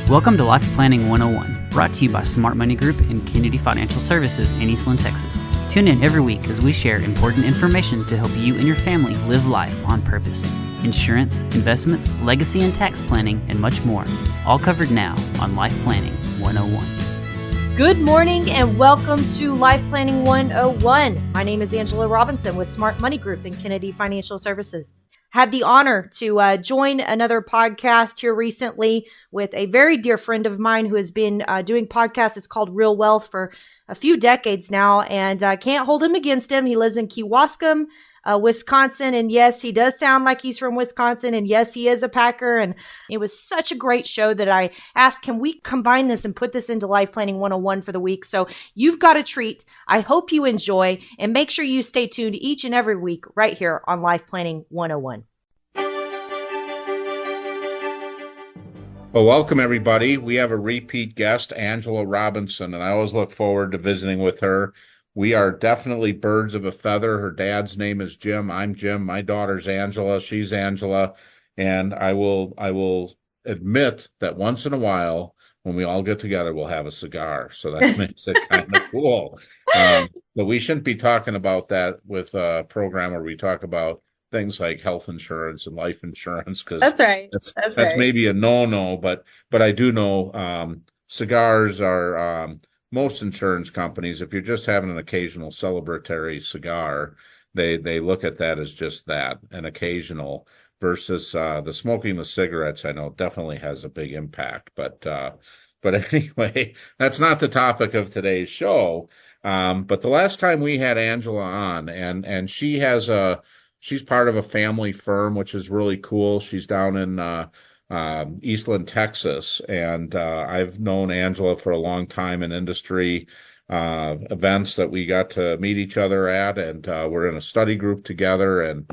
Welcome to Life Planning 101, brought to you by Smart Money Group and Kennedy Financial Services in Eastland, Texas. Tune in every week as we share important information to help you and your family live life on purpose. Insurance, investments, legacy and tax planning, and much more. All covered now on Life Planning 101. Good morning and welcome to Life Planning 101. My name is Angela Robinson with Smart Money Group and Kennedy Financial Services. Had the honor to join another podcast here recently with a very dear friend of mine who has been doing podcasts. It's called Real Wealth for a few decades now, and I can't hold him against him. He lives in Kewaskum, Wisconsin, and yes, he does sound like he's from Wisconsin, and yes, he is a Packer, and it was such a great show that I asked, can we combine this and put this into Life Planning 101 for the week? So you've got a treat. I hope you enjoy, and make sure you stay tuned each and every week right here on Life Planning 101. Well, welcome everybody. We have a repeat guest, Angela Robinson, and I always look forward to visiting with her. We are definitely birds of a feather. Her dad's name is Jim. I'm Jim. My daughter's Angela. She's Angela. And I will admit that once in a while, when we all get together, we'll have a cigar. So that makes it kind of cool. But we shouldn't be talking about that with a program where we talk about things like health insurance and life insurance, because That's right. That's maybe a no-no. But I do know cigars are most insurance companies, if you're just having an occasional celebratory cigar, they look at that as just that, an occasional, versus the smoking the cigarettes, I know definitely has a big impact. But anyway, that's not the topic of today's show. But the last time we had Angela on, and she's part of a family firm, which is really cool. She's down in Eastland, Texas, and I've known Angela for a long time in industry events that we got to meet each other at, and we're in a study group together, and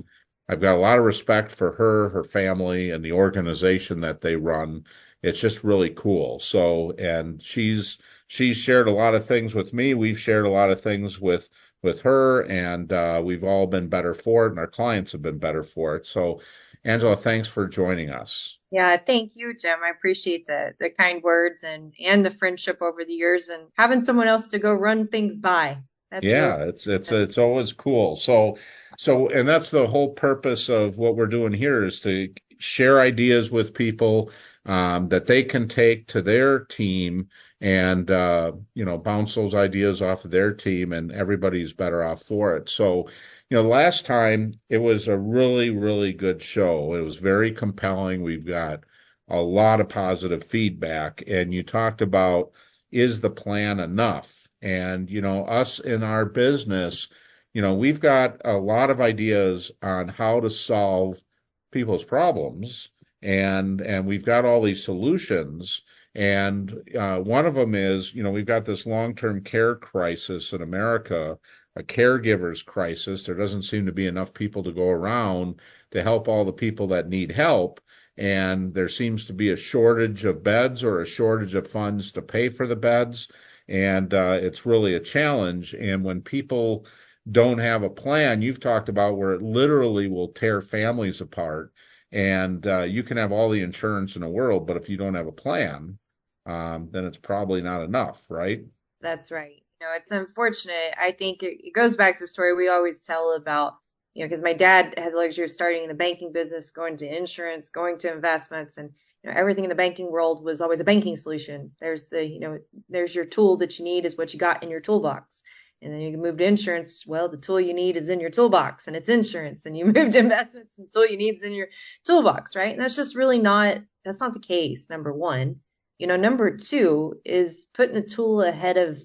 I've got a lot of respect for her family, and the organization that they run. It's just really cool. So, and she's shared a lot of things with me. We've shared a lot of things with her, and we've all been better for it, and our clients have been better for it. So, Angela, thanks for joining us. Yeah, thank you, Jim. I appreciate the kind words and the friendship over the years, and having someone else to go run things by. It's always cool. So, and that's the whole purpose of what we're doing here, is to share ideas with people that they can take to their team and bounce those ideas off of their team, and everybody's better off for it. So, last time it was a really, really good show. It was very compelling. We've got a lot of positive feedback, and you talked about, is the plan enough? And, us in our business, we've got a lot of ideas on how to solve people's problems, and we've got all these solutions. And one of them is, we've got this long-term care crisis in America, a caregivers crisis. There doesn't seem to be enough people to go around to help all the people that need help. And there seems to be a shortage of beds, or a shortage of funds to pay for the beds. And it's really a challenge. And when people don't have a plan, you've talked about where it literally will tear families apart. And you can have all the insurance in the world, but if you don't have a plan, then it's probably not enough, right? That's right. It's unfortunate. I think it goes back to the story we always tell about, because my dad had the luxury of starting in the banking business, going to insurance, going to investments, and everything in the banking world was always a banking solution. There's there's your tool that you need is what you got in your toolbox. And then you can move to insurance. Well, the tool you need is in your toolbox, and it's insurance. And you move to investments, and the tool you need is in your toolbox, right? And that's just really that's not the case, number one. Number two is putting the tool ahead of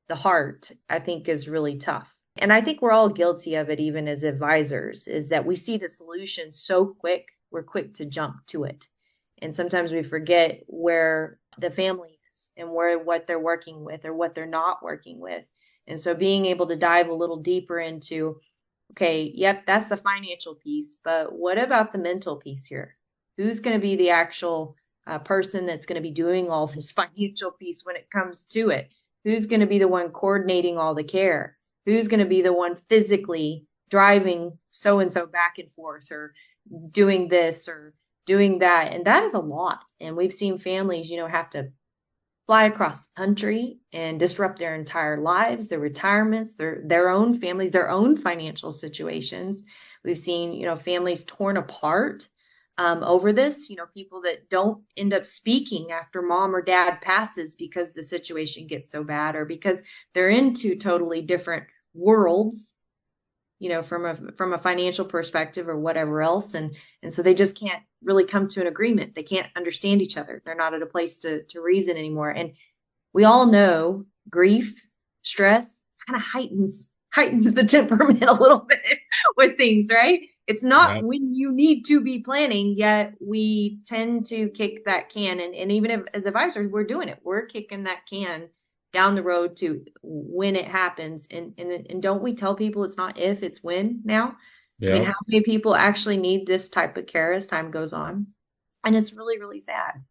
the heart, I think, is really tough. And I think we're all guilty of it, even as advisors, is that we see the solution so quick, we're quick to jump to it. And sometimes we forget where the family is and what they're working with or what they're not working with. And so being able to dive a little deeper into, okay, yep, that's the financial piece, but what about the mental piece here? Who's going to be the actual person that's going to be doing all this financial piece when it comes to it? Who's going to be the one coordinating all the care? Who's going to be the one physically driving so-and-so back and forth, or doing this, or doing that. And that is a lot. And we've seen families, have to fly across the country and disrupt their entire lives, their retirements, their own families, their own financial situations. We've seen, families torn apart over this, people that don't end up speaking after mom or dad passes because the situation gets so bad, or because they're in two totally different worlds, from a financial perspective or whatever else. And so they just can't really come to an agreement. They can't understand each other. They're not at a place to reason anymore. And we all know grief, stress kind of heightens the temperament a little bit with things, right? It's not when you need to be planning, yet we tend to kick that can. And even if, as advisors, we're doing it. We're kicking that can down the road to when it happens. And don't we tell people it's not if, it's when now? I mean, how many people actually need this type of care as time goes on? And it's really, really sad.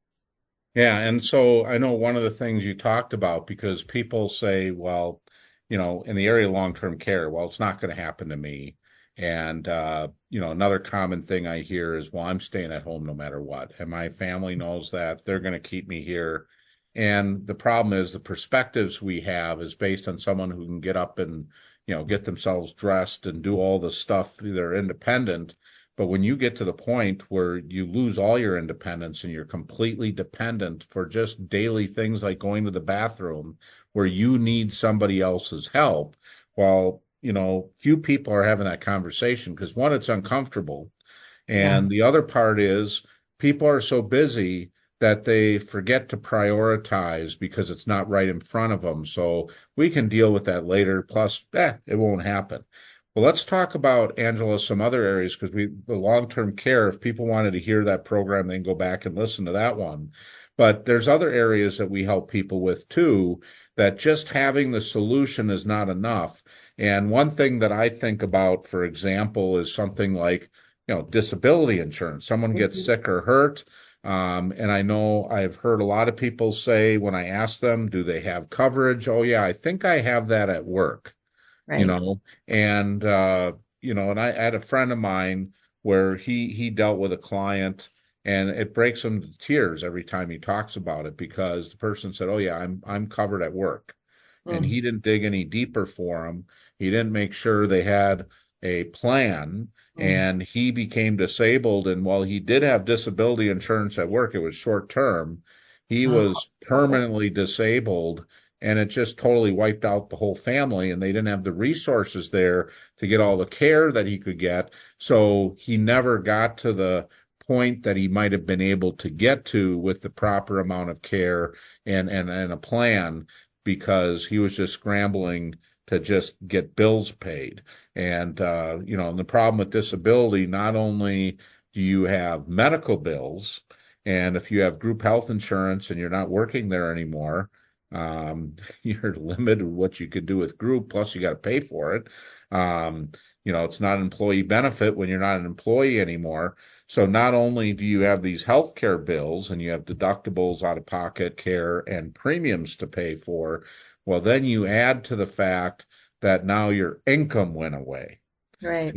Yeah, and so I know one of the things you talked about, because people say, well, in the area of long-term care, well, it's not going to happen to me. And, another common thing I hear is, well, I'm staying at home no matter what. And my family knows that they're going to keep me here. And the problem is the perspectives we have is based on someone who can get up and, get themselves dressed and do all the stuff. They're independent. But when you get to the point where you lose all your independence and you're completely dependent for just daily things like going to the bathroom, where you need somebody else's help, well, few people are having that conversation, because one, it's uncomfortable. And the other part is people are so busy that they forget to prioritize because it's not right in front of them. So we can deal with that later. Plus, it won't happen. Well, let's talk about, Angela, some other areas, because the long-term care, if people wanted to hear that program, they can go back and listen to that one. But there's other areas that we help people with too, that just having the solution is not enough. And one thing that I think about, for example, is something like, disability insurance. Someone gets sick or hurt. And I know I've heard a lot of people say, when I ask them, do they have coverage? Oh, yeah, I think I have that at work. Right. And I had a friend of mine where he dealt with a client, and it breaks him to tears every time he talks about it, because the person said, oh yeah, I'm covered at work. And he didn't dig any deeper for him. He didn't make sure they had a plan, and he became disabled. And while he did have disability insurance at work, it was short term. He was permanently disabled. And it just totally wiped out the whole family, and they didn't have the resources there to get all the care that he could get. So he never got to the point that he might have been able to get to with the proper amount of care and a plan, because he was just scrambling to just get bills paid. And, and the problem with disability, not only do you have medical bills, and if you have group health insurance and you're not working there anymore, you're limited what you could do with group, plus you got to pay for it. It's not an employee benefit when you're not an employee anymore. So not only do you have these healthcare bills and you have deductibles, out-of-pocket care, and premiums to pay for, well, then you add to the fact that now your income went away. Right.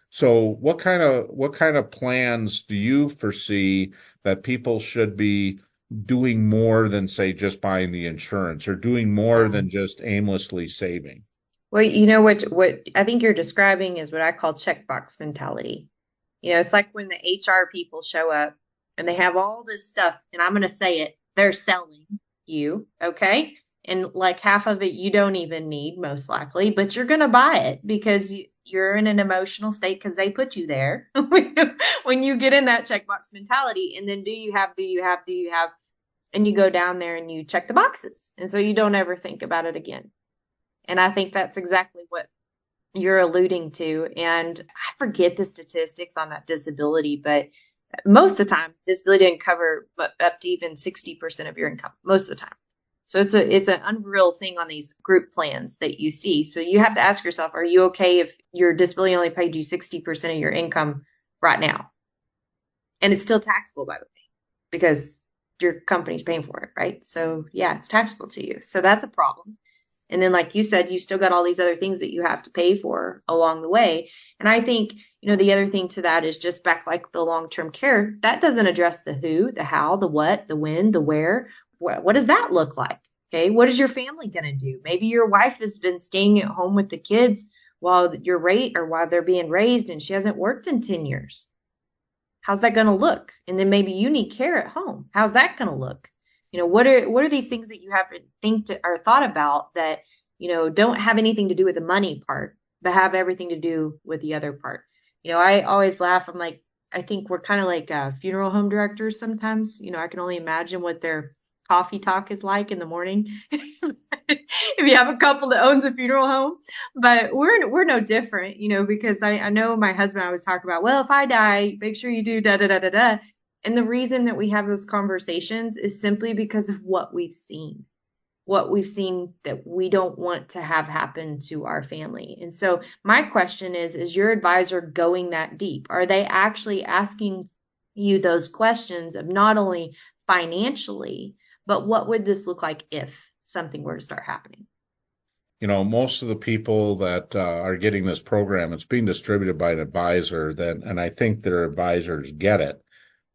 So what kind of plans do you foresee that people should be doing more than, say, just buying the insurance, or doing more than just aimlessly saving? Well, what I think you're describing is what I call checkbox mentality. It's like when the HR people show up and they have all this stuff, and I'm going to say it, they're selling you, okay? And like half of it you don't even need, most likely, but you're going to buy it because you're in an emotional state because they put you there when you get in that checkbox mentality. And then do you have, and you go down there and you check the boxes. And so you don't ever think about it again. And I think that's exactly what you're alluding to. And I forget the statistics on that disability, but most of the time, disability doesn't cover up to even 60% of your income most of the time. So it's an unreal thing on these group plans that you see. So you have to ask yourself, are you okay if your disability only paid you 60% of your income right now? And it's still taxable, by the way, because your company's paying for it, right? So yeah, it's taxable to you. So that's a problem. And then, like you said, you still got all these other things that you have to pay for along the way. And I think, the other thing to that is just back like the long-term care, that doesn't address the who, the how, the what, the when, the where. What does that look like? Okay. What is your family going to do? Maybe your wife has been staying at home with the kids while while they're being raised and she hasn't worked in 10 years. How's that going to look? And then maybe you need care at home. How's that going to look? What are these things that you have to or thought about that, don't have anything to do with the money part, but have everything to do with the other part? I always laugh. I'm like, I think we're kind of like funeral home directors sometimes. I can only imagine what their coffee talk is like in the morning if you have a couple that owns a funeral home. But we're no different, because I know my husband, I always talk about, well, if I die, make sure you do da da da da da. And the reason that we have those conversations is simply because of what we've seen that we don't want to have happen to our family. And so my question is your advisor going that deep? Are they actually asking you those questions of not only financially, but what would this look like if something were to start happening? Most of the people that are getting this program, it's being distributed by an advisor, and I think their advisors get it.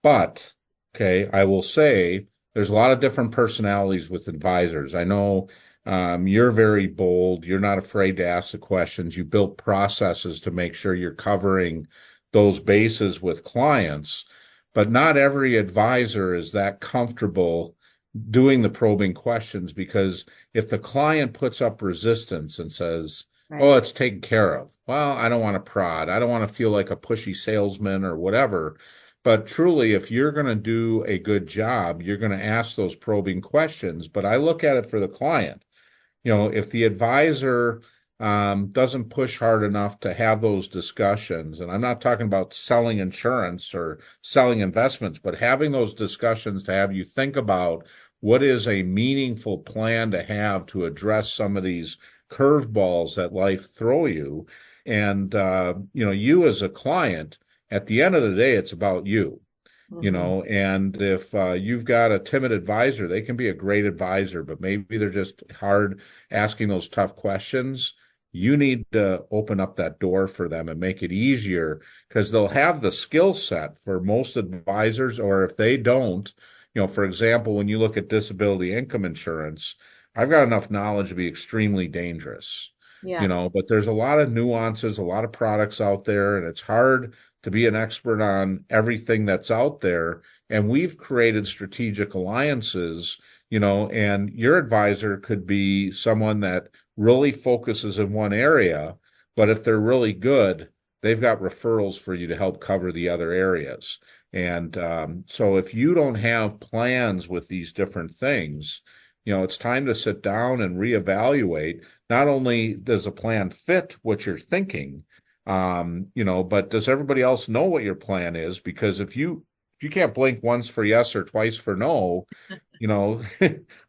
But, okay, I will say there's a lot of different personalities with advisors. I know you're very bold. You're not afraid to ask the questions. You build processes to make sure you're covering those bases with clients. But not every advisor is that comfortable doing the probing questions, because if the client puts up resistance and says, right, oh, it's taken care of. Well, I don't want to prod. I don't want to feel like a pushy salesman or whatever. But truly, if you're going to do a good job, you're going to ask those probing questions. But I look at it for the client. If the advisor doesn't push hard enough to have those discussions, and I'm not talking about selling insurance or selling investments, but having those discussions to have you think about what is a meaningful plan to have to address some of these curveballs that life throw you. And, you as a client, at the end of the day, it's about you, and if you've got a timid advisor, they can be a great advisor, but maybe they're just hard asking those tough questions. You need to open up that door for them and make it easier, because they'll have the skill set for most advisors, or if they don't, for example, when you look at disability income insurance, I've got enough knowledge to be extremely dangerous, but there's a lot of nuances, a lot of products out there, and it's hard to be an expert on everything that's out there. And we've created strategic alliances, and your advisor could be someone that really focuses in one area, but if they're really good, they've got referrals for you to help cover the other areas. And so if you don't have plans with these different things, it's time to sit down and reevaluate. Not only does a plan fit what you're thinking, but does everybody else know what your plan is? Because if you can't blink once for yes or twice for no,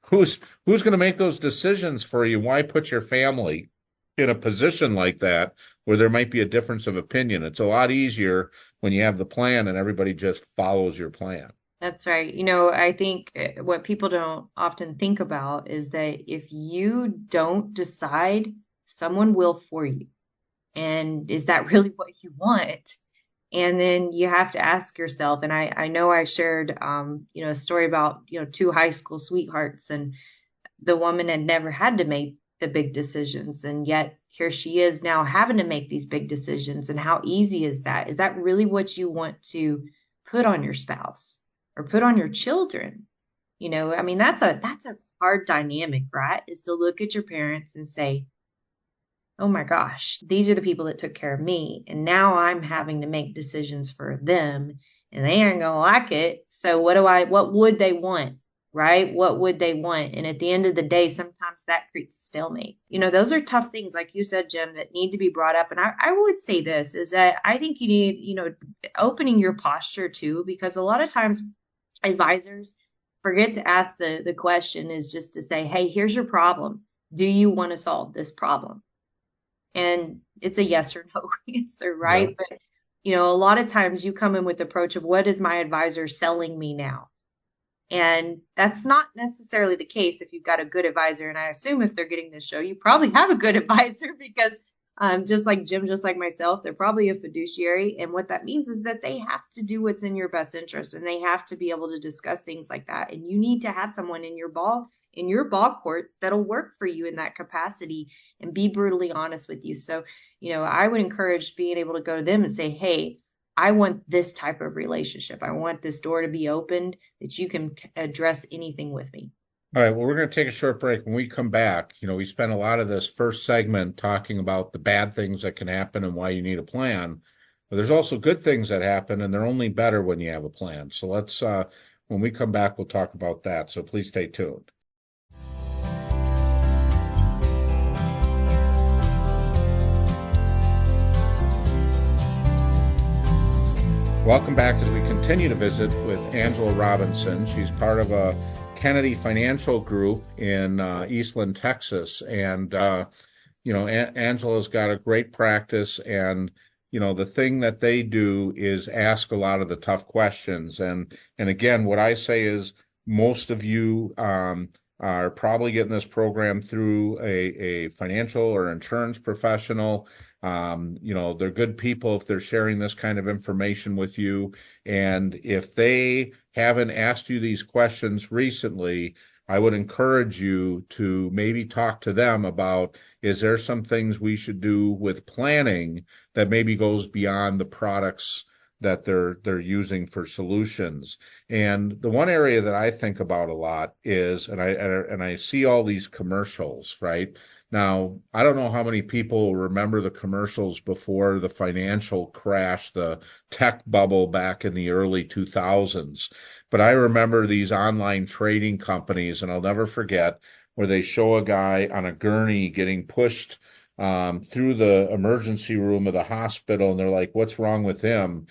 who's going to make those decisions for you? Why put your family in a position like that where there might be a difference of opinion? It's a lot easier when you have the plan and everybody just follows your plan. That's right. I think what people don't often think about is that if you don't decide, someone will for you. And is that really what you want? And then you have to ask yourself, and I know I shared, a story about, two high school sweethearts, and the woman had never had to make the big decisions. And yet here she is now having to make these big decisions. And how easy is that? Is that really what you want to put on your spouse or put on your children? That's a hard dynamic, right? Is to look at your parents and say, oh my gosh, these are the people that took care of me, and now I'm having to make decisions for them, and they aren't gonna like it. So what would they want, right? What would they want? And at the end of the day, sometimes that creates a stalemate. Those are tough things, like you said, Jim, that need to be brought up. And I would say this is that I think you need, opening your posture too, because a lot of times advisors forget to ask the question is just to say, hey, here's your problem. Do you want to solve this problem? And it's a yes or no answer, right? Yeah. But, a lot of times you come in with the approach of what is my advisor selling me now? And that's not necessarily the case if you've got a good advisor. And I assume if they're getting this show, you probably have a good advisor because just like Jim, just like myself, they're probably a fiduciary. And what that means is that they have to do what's in your best interest and they have to be able to discuss things like that. And you need to have someone in your ball court that'll work for you in that capacity and be brutally honest with you. So, I would encourage being able to go to them and say, hey, I want this type of relationship. I want this door to be opened that you can address anything with me. All right, well, we're going to take a short break. When we come back, we spent a lot of this first segment talking about the bad things that can happen and why you need a plan. But there's also good things that happen, and they're only better when you have a plan. So when we come back, we'll talk about that. So please stay tuned. Welcome back as we continue to visit with Angela Robinson. She's part of a Kennedy Financial Group in Eastland, Texas. And, Angela's got a great practice. And, the thing that they do is ask a lot of the tough questions. And again, what I say is most of you are probably getting this program through a financial or insurance professional. They're good people if they're sharing this kind of information with you. And if they haven't asked you these questions recently, I would encourage you to maybe talk to them about, is there some things we should do with planning that maybe goes beyond the products that they're using for solutions. And the one area that I think about a lot is, and I see all these commercials, right? Now, I don't know how many people remember the commercials before the financial crash, the tech bubble back in the early 2000s. But I remember these online trading companies, and I'll never forget, where they show a guy on a gurney getting pushed through the emergency room of the hospital, and they're like, what's wrong with him?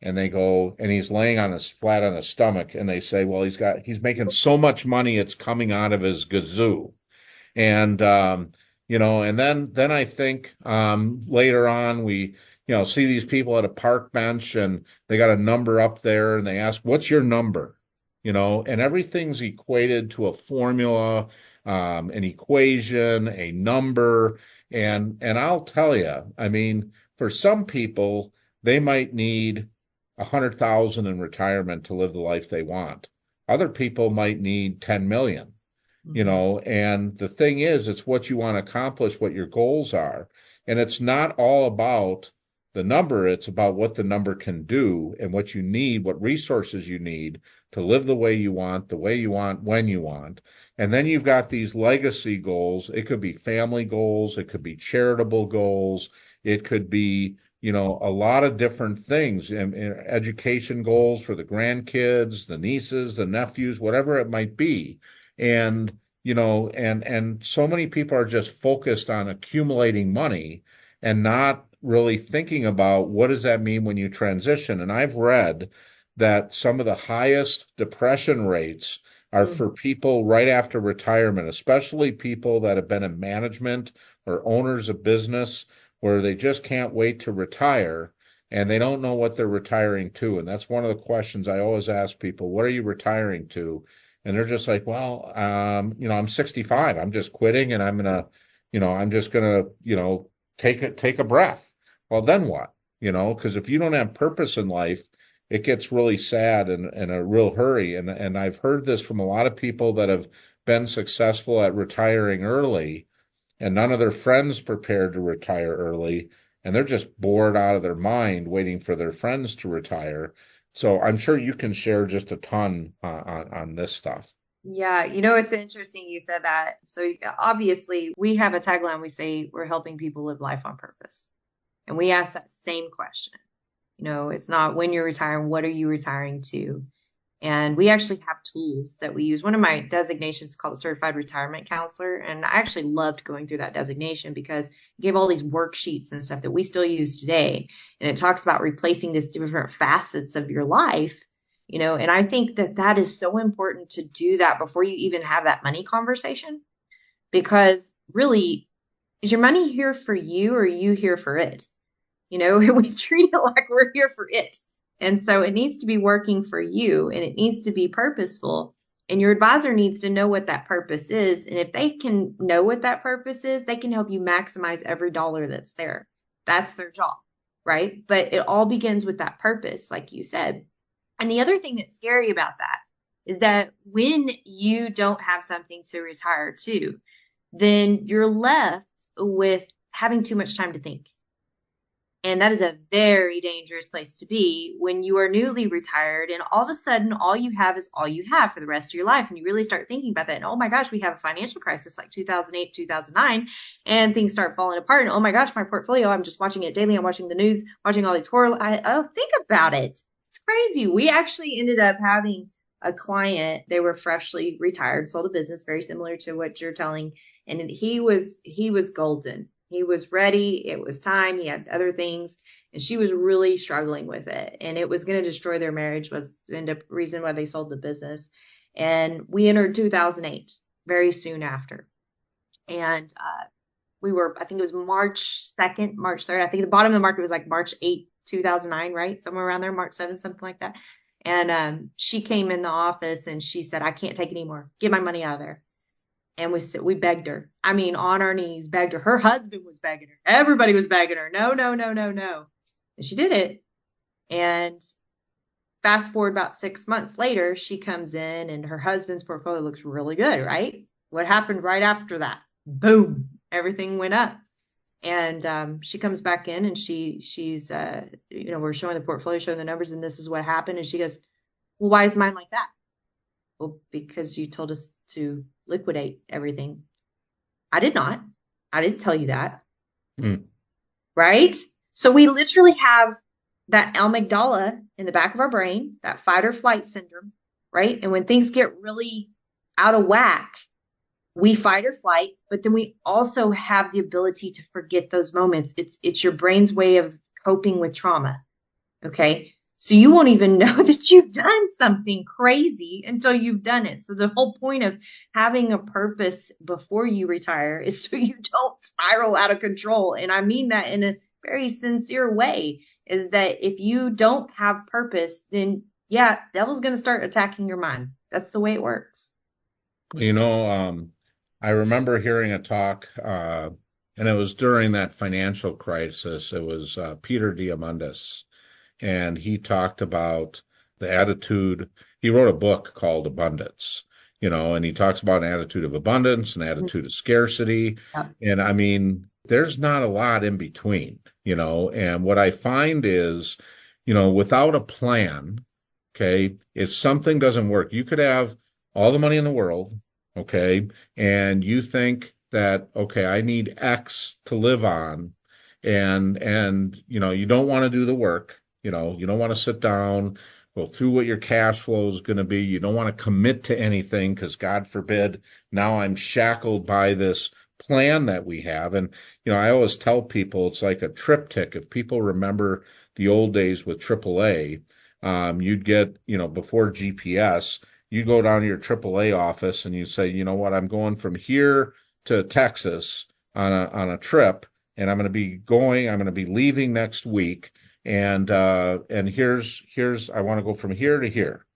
And they go, and he's laying flat on his stomach, and they say, well, he's making so much money, it's coming out of his gazoo. And, and then I think later on we, see these people at a park bench and they got a number up there and they ask, what's your number? And everything's equated to a formula, an equation, a number. And I'll tell you, I mean, for some people, they might need 100,000 in retirement to live the life they want. Other people might need 10 million. And the thing is, it's what you want to accomplish, what your goals are. And it's not all about the number. It's about what the number can do and what you need, what resources you need to live the way you want, when you want. And then you've got these legacy goals. It could be family goals. It could be charitable goals. It could be, a lot of different things, and education goals for the grandkids, the nieces, the nephews, whatever it might be. And, and so many people are just focused on accumulating money and not really thinking about what does that mean when you transition. And I've read that some of the highest depression rates are for people right after retirement, especially people that have been in management or owners of business where they just can't wait to retire and they don't know what they're retiring to. And that's one of the questions I always ask people, what are you retiring to? And they're just like, well, I'm 65. I'm just quitting and I'm just going to, take a breath. Well, then what? Because if you don't have purpose in life, it gets really sad and in a real hurry. And I've heard this from a lot of people that have been successful at retiring early and none of their friends prepared to retire early. And they're just bored out of their mind waiting for their friends to retire. So I'm sure you can share just a ton on this stuff. Yeah, it's interesting you said that. So obviously we have a tagline. We say we're helping people live life on purpose. And we ask that same question. It's not when you're retiring, what are you retiring to? And we actually have tools that we use. One of my designations is called Certified Retirement Counselor. And I actually loved going through that designation because it gave all these worksheets and stuff that we still use today. And it talks about replacing these different facets of your life, and I think that is so important to do that before you even have that money conversation. Because really, is your money here for you or are you here for it? We treat it like we're here for it. And so it needs to be working for you and it needs to be purposeful. And your advisor needs to know what that purpose is. And if they can know what that purpose is, they can help you maximize every dollar that's there. That's their job, right? But it all begins with that purpose, like you said. And the other thing that's scary about that is that when you don't have something to retire to, then you're left with having too much time to think. And that is a very dangerous place to be when you are newly retired and all of a sudden all you have is all you have for the rest of your life. And you really start thinking about that. And oh my gosh, we have a financial crisis like 2008, 2009, and things start falling apart. And oh my gosh, my portfolio, I'm just watching it daily. I'm watching the news, watching all these horror. Think about it. It's crazy. We actually ended up having a client. They were freshly retired, sold a business very similar to what you're telling. And he was golden. He was ready. It was time. He had other things. And she was really struggling with it. And it was going to destroy their marriage, was the reason why they sold the business. And we entered 2008, very soon after. And I think it was March 2nd, March 3rd. I think the bottom of the market was like March 8th, 2009, right? Somewhere around there, March 7th, something like that. And she came in the office and she said, I can't take it anymore. Get my money out of there. And we begged her. I mean, on our knees, begged her. Her husband was begging her. Everybody was begging her. No, no, no, no, no. And she did it. And fast forward about 6 months later, she comes in and her husband's portfolio looks really good, right? What happened right after that? Boom. Everything went up. And she comes back in and she's we're showing the portfolio, showing the numbers, and this is what happened. And she goes, well, why is mine like that? Well, because you told us to liquidate everything. I did not. I didn't tell you that. Right? So we literally have that amygdala in the back of our brain, that fight or flight syndrome, right? And when things get really out of whack, we fight or flight, but then we also have the ability to forget those moments. It's your brain's way of coping with trauma. Okay? So you won't even know that you've done something crazy until you've done it. So the whole point of having a purpose before you retire is so you don't spiral out of control. And I mean that in a very sincere way, is that if you don't have purpose, then yeah, devil's going to start attacking your mind. That's the way it works. I remember hearing a talk, and it was during that financial crisis. It was Peter Diamandis. And he talked about the attitude. He wrote a book called Abundance, and he talks about an attitude of abundance, an attitude of scarcity. Yeah. And I mean, there's not a lot in between, and what I find is, without a plan, okay, if something doesn't work, you could have all the money in the world, okay, and you think that, okay, I need X to live on, and you don't want to do the work. You don't want to sit down, go through what your cash flow is going to be. You don't want to commit to anything because, God forbid, now I'm shackled by this plan that we have. And, I always tell people it's like a triptych. If people remember the old days with AAA, you'd get, before GPS, you go down to your AAA office and you say, you know what, I'm going from here to Texas on a trip, and I'm going to be leaving next week. And here's I want to go from here to here.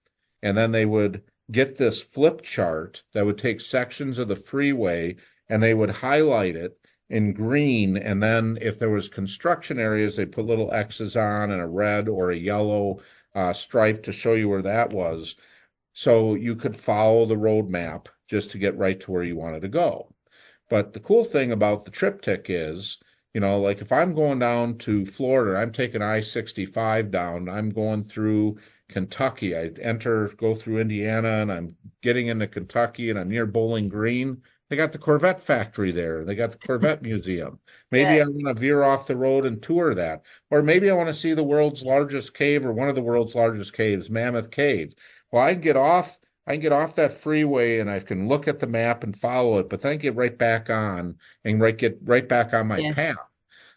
And then they would get this flip chart that would take sections of the freeway and they would highlight it in green. And then if there was construction areas, they put little X's on and a red or a yellow stripe to show you where that was. So you could follow the road map just to get right to where you wanted to go. But the cool thing about the triptych is, like if I'm going down to Florida, I'm taking I-65 down, I'm going through Kentucky, go through Indiana, and I'm getting into Kentucky, and I'm near Bowling Green. They got the Corvette factory there. They got the Corvette museum. Maybe I want to veer off the road and tour that. Or maybe I want to see the world's largest cave, or one of the world's largest caves, Mammoth Cave. Well, I can get off that freeway and I can look at the map and follow it, but then get right back on and get right back on my path.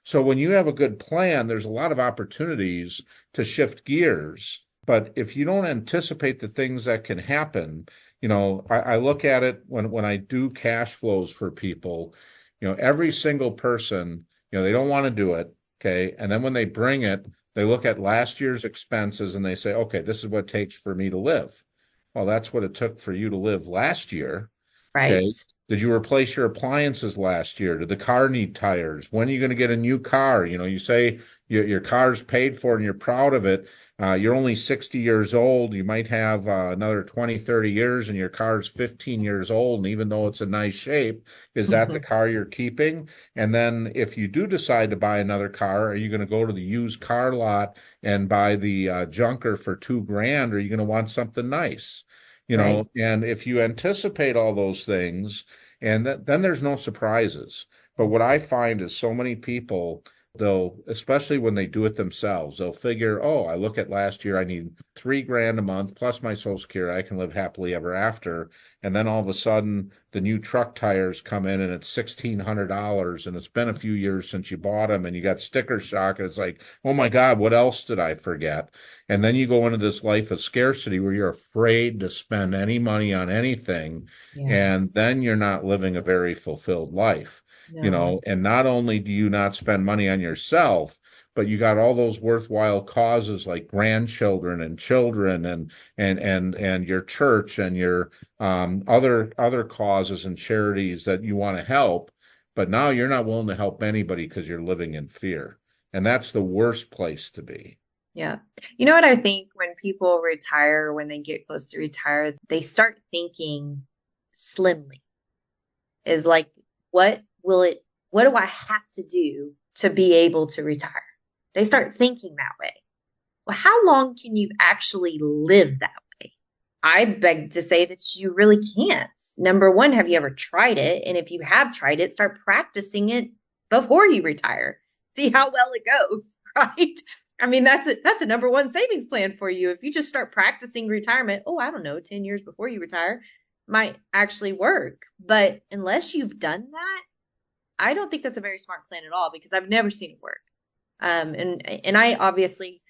So when you have a good plan, there's a lot of opportunities to shift gears. But if you don't anticipate the things that can happen, I look at it when I do cash flows for people, every single person, they don't want to do it. Okay. And then when they bring it, they look at last year's expenses and they say, okay, this is what it takes for me to live. Well, that's what it took for you to live last year. Right. Okay. Did you replace your appliances last year? Did the car need tires? When are you going to get a new car? You say your car's paid for and you're proud of it. You're only 60 years old. You might have another 20, 30 years and your car's 15 years old. And even though it's in nice shape, is that the car you're keeping? And then if you do decide to buy another car, are you going to go to the used car lot and buy the junker for $2,000? Or are you going to want something nice? Right. And if you anticipate all those things, and then there's no surprises. But what I find is so many people, especially when they do it themselves, they'll figure, oh, I look at last year, I need $3,000 a month plus my Social Security, I can live happily ever after. And then all of a sudden, the new truck tires come in and it's $1,600, and it's been a few years since you bought them, and you got sticker shock, and it's like, oh my God, what else did I forget? And then you go into this life of scarcity where you're afraid to spend any money on anything, Yeah. and then you're not living a very fulfilled life. No. And not only do you not spend money on yourself, but you got all those worthwhile causes like grandchildren and children and your church and your other causes and charities that you want to help, but now you're not willing to help anybody because you're living in fear. And that's the worst place to be. Yeah. You know what I think when people retire, when they get close to retire, they start thinking slimly. Is like, what do I have to do to be able to retire? They start thinking that way. Well, how long can you actually live that way? I beg to say that you really can't. Number one, have you ever tried it? And if you have tried it, start practicing it before you retire. See how well it goes, right? I mean, that's a number one savings plan for you. If you just start practicing retirement, I don't know, 10 years before you retire might actually work. But unless you've done that, I don't think that's a very smart plan at all, because I've never seen it work. And I obviously,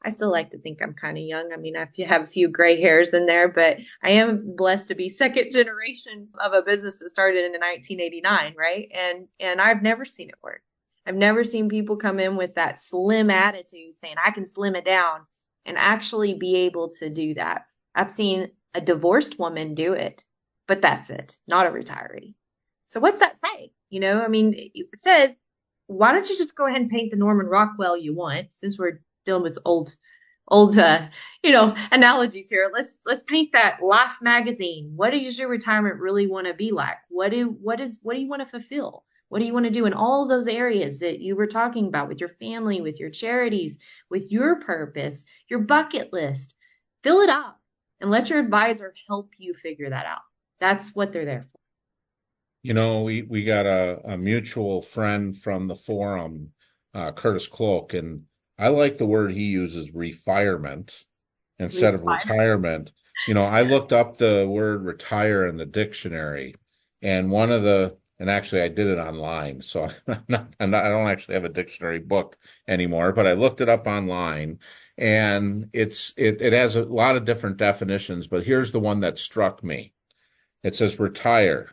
I still like to think I'm kind of young. I mean, I have a few gray hairs in there, but I am blessed to be second generation of a business that started in 1989, right? And I've never seen it work. I've never seen people come in with that slim attitude saying, I can slim it down, and actually be able to do that. I've seen a divorced woman do it, but that's it, not a retiree. So what's that say? I mean, it says, why don't you just go ahead and paint the Norman Rockwell you want, since we're dealing with old analogies here. Let's paint that Life magazine. What does your retirement really want to be like? What do you want to fulfill? What do you want to do in all those areas that you were talking about, with your family, with your charities, with your purpose, your bucket list? Fill it up and let your advisor help you figure that out. That's what they're there for. We got a mutual friend from the forum, Curtis Cloak, and I like the word he uses, refirement, instead of retirement. I looked up the word retire in the dictionary, and actually I did it online, so I don't actually have a dictionary book anymore, but I looked it up online, and it has a lot of different definitions, but here's the one that struck me. It says retire.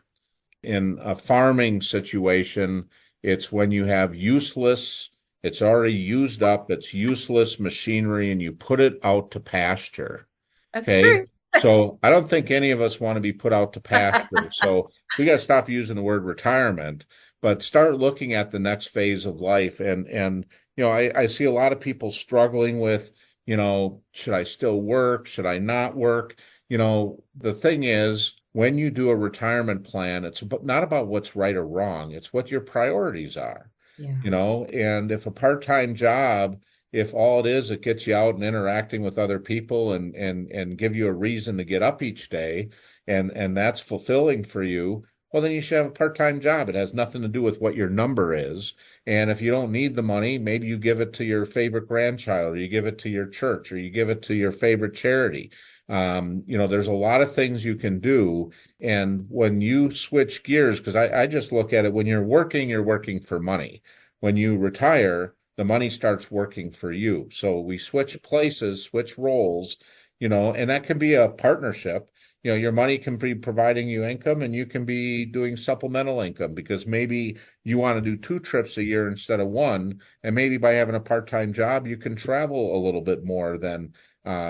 In a farming situation, it's when you have it's already used up, it's useless machinery, and you put it out to pasture. That's true. So I don't think any of us want to be put out to pasture. So we got to stop using the word retirement, but start looking at the next phase of life. And I see a lot of people struggling with, should I still work? Should I not work? The thing is, when you do a retirement plan, it's not about what's right or wrong. It's what your priorities are. Yeah. And if a part-time job, if all it is, it gets you out and interacting with other people and give you a reason to get up each day, and that's fulfilling for you, well, then you should have a part-time job. It has nothing to do with what your number is. And if you don't need the money, maybe you give it to your favorite grandchild, or you give it to your church, or you give it to your favorite charity. There's a lot of things you can do. And when you switch gears, because I just look at it, when you're working for money. When you retire, the money starts working for you. So we switch places, switch roles, and that can be a partnership. Your money can be providing you income, and you can be doing supplemental income, because maybe you want to do 2 trips a year instead of 1. And maybe by having a part-time job, you can travel a little bit more than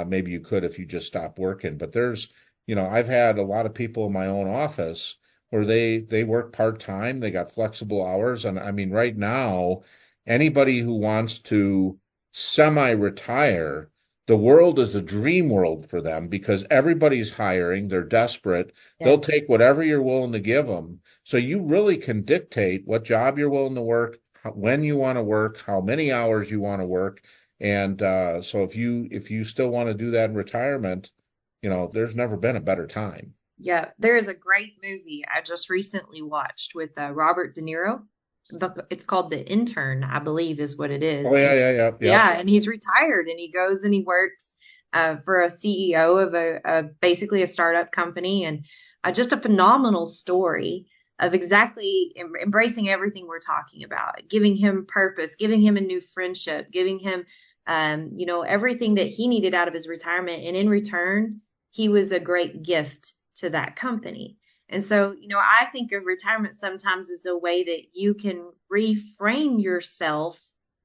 maybe you could if you just stopped working. But I've had a lot of people in my own office where they work part-time, they got flexible hours. And I mean, right now, anybody who wants to semi-retire, the world is a dream world for them because everybody's hiring, they're desperate. They'll Yes. take whatever you're willing to give them. So you really can dictate what job you're willing to work, when you want to work, how many hours you want to work. And so if you still want to do that in retirement, there's never been a better time. Yeah, there is a great movie I just recently watched with Robert De Niro. It's called The Intern, I believe is what it is. Oh yeah, yeah, yeah, yeah. Yeah, and he's retired and he goes and he works for a CEO of basically a startup company, and just a phenomenal story of exactly embracing everything we're talking about, giving him purpose, giving him a new friendship, giving him everything that he needed out of his retirement, and in return, he was a great gift to that company. And so, I think of retirement sometimes as a way that you can reframe yourself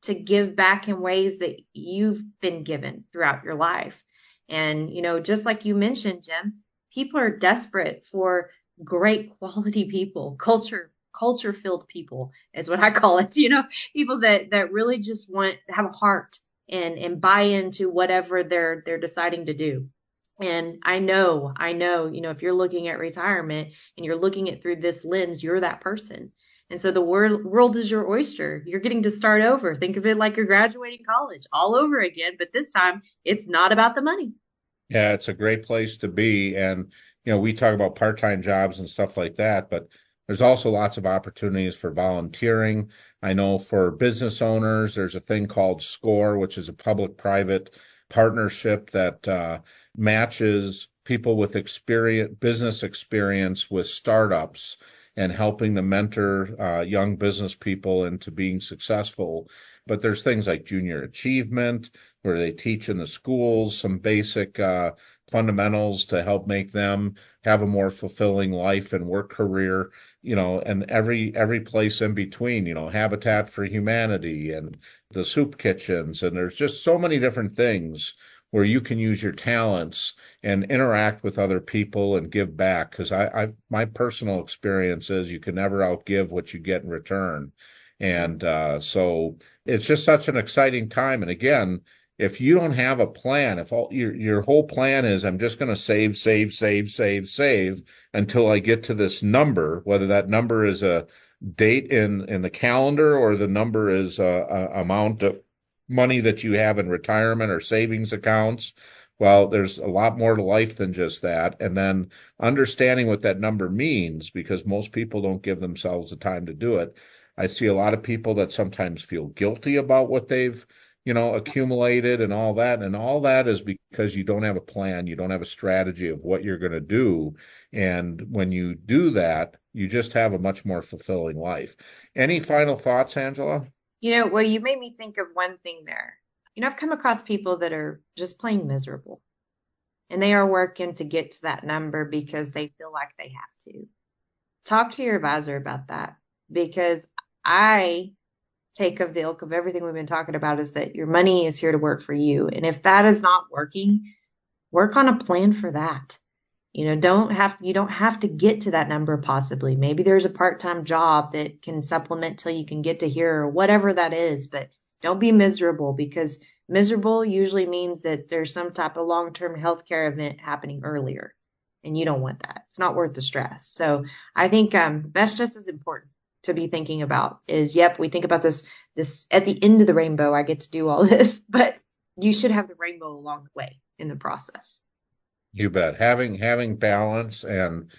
to give back in ways that you've been given throughout your life. And, just like you mentioned, Jim, people are desperate for great quality people, culture filled people is what I call it. People that really just have a heart and buy into whatever they're deciding to do. And I know, if you're looking at retirement and you're looking at through this lens, you're that person. And so the world is your oyster. You're getting to start over. Think of it like you're graduating college all over again, but this time it's not about the money. Yeah, it's a great place to be. And, we talk about part-time jobs and stuff like that, but there's also lots of opportunities for volunteering. I know for business owners, there's a thing called SCORE, which is a public-private partnership that matches people with business experience with startups and helping to mentor young business people into being successful. But there's things like junior achievement, where they teach in the schools some basic fundamentals to help make them have a more fulfilling life and work career, and every place in between, Habitat for Humanity and the soup kitchens. And there's just so many different things where you can use your talents and interact with other people and give back. Because my personal experience is you can never outgive what you get in return. And so it's just such an exciting time. And again, if you don't have a plan, if your whole plan is I'm just going to save until I get to this number, whether that number is a date in the calendar or the number is a amount of money that you have in retirement or savings accounts. Well, there's a lot more to life than just that. And then understanding what that number means, because most people don't give themselves the time to do it. I see a lot of people that sometimes feel guilty about what they've, accumulated and all that. And all that is because you don't have a plan. You don't have a strategy of what you're going to do. And when you do that, you just have a much more fulfilling life. Any final thoughts, Angela? Well, you made me think of one thing there. I've come across people that are just plain miserable, and they are working to get to that number because they feel like they have to. Talk to your advisor about that, because I take of the ilk of everything we've been talking about is that your money is here to work for you. And if that is not working, work on a plan for that. You don't have to get to that number possibly. Maybe there's a part-time job that can supplement till you can get to here or whatever that is, but don't be miserable, because miserable usually means that there's some type of long-term healthcare event happening earlier, and you don't want that. It's not worth the stress. So I think that's just as important to be thinking about is, yep, we think about this at the end of the rainbow, I get to do all this, but you should have the rainbow along the way in the process. You bet. Having balance. And,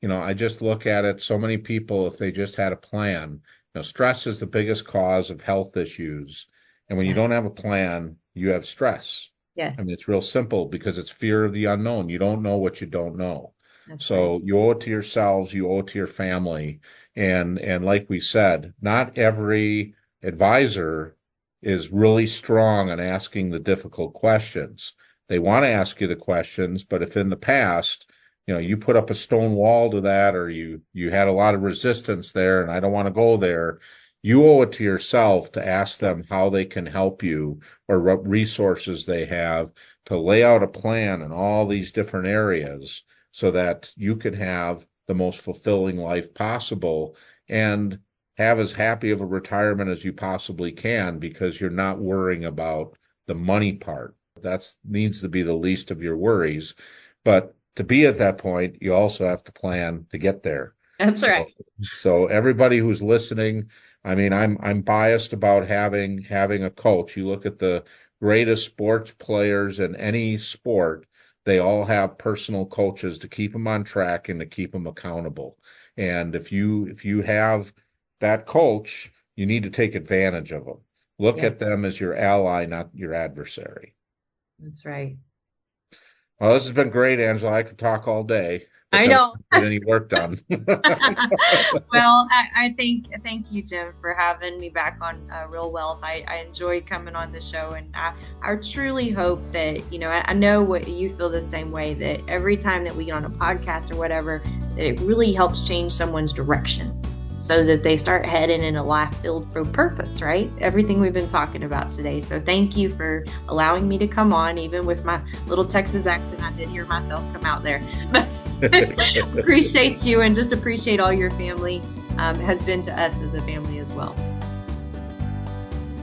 I just look at it, so many people, if they just had a plan, stress is the biggest cause of health issues. And when you don't have a plan, you have stress. Yes. I mean, it's real simple because it's fear of the unknown. You don't know what you don't know. That's So right. you owe it to yourselves, you owe it to your family. And like we said, not every advisor is really strong on asking the difficult questions. They want to ask you the questions, but if in the past, you put up a stone wall to that, or you had a lot of resistance there, and I don't want to go there, you owe it to yourself to ask them how they can help you or what resources they have to lay out a plan in all these different areas so that you can have the most fulfilling life possible and have as happy of a retirement as you possibly can, because you're not worrying about the money part. That needs to be the least of your worries. But to be at that point, you also have to plan to get there. That's right. So everybody who's listening, I mean, I'm biased about having a coach. You look at the greatest sports players in any sport, they all have personal coaches to keep them on track and to keep them accountable. And if you have that coach, you need to take advantage of them. Look at them as your ally, not your adversary. That's right. Well, this has been great, Angela. I could talk all day. I know. Get any work done. Well, I thank you, Jim, for having me back on Real Wealth. I enjoyed coming on the show, and I truly hope that, I know what you feel the same way, that every time that we get on a podcast or whatever, that it really helps change someone's direction so that they start heading in a life filled for purpose, right? Everything we've been talking about today. So thank you for allowing me to come on, even with my little Texas accent. I did hear myself come out there. Appreciate you, and just appreciate all your family has been to us as a family as well.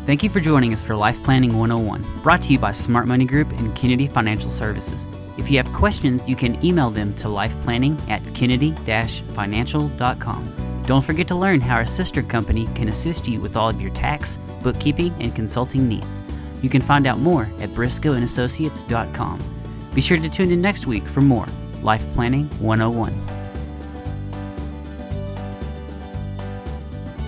Thank you for joining us for Life Planning 101, brought to you by Smart Money Group and Kennedy Financial Services. If you have questions, you can email them to lifeplanning@kennedy-financial.com. Don't forget to learn how our sister company can assist you with all of your tax, bookkeeping, and consulting needs. You can find out more at briscoeandassociates.com. Be sure to tune in next week for more Life Planning 101.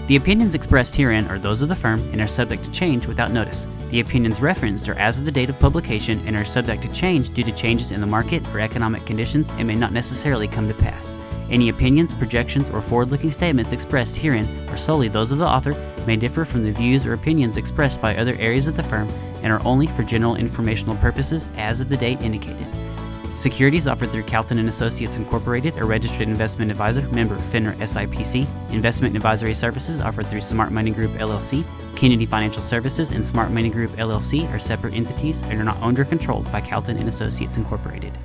The opinions expressed herein are those of the firm and are subject to change without notice. The opinions referenced are as of the date of publication and are subject to change due to changes in the market or economic conditions and may not necessarily come to pass. Any opinions, projections, or forward-looking statements expressed herein are solely those of the author, may differ from the views or opinions expressed by other areas of the firm, and are only for general informational purposes as of the date indicated. Securities offered through Calton & Associates Incorporated, a registered investment advisor, member FINRA SIPC. Investment and advisory services offered through Smart Money Group, LLC. Kennedy Financial Services and Smart Money Group, LLC are separate entities and are not owned or controlled by Calton & Associates Incorporated.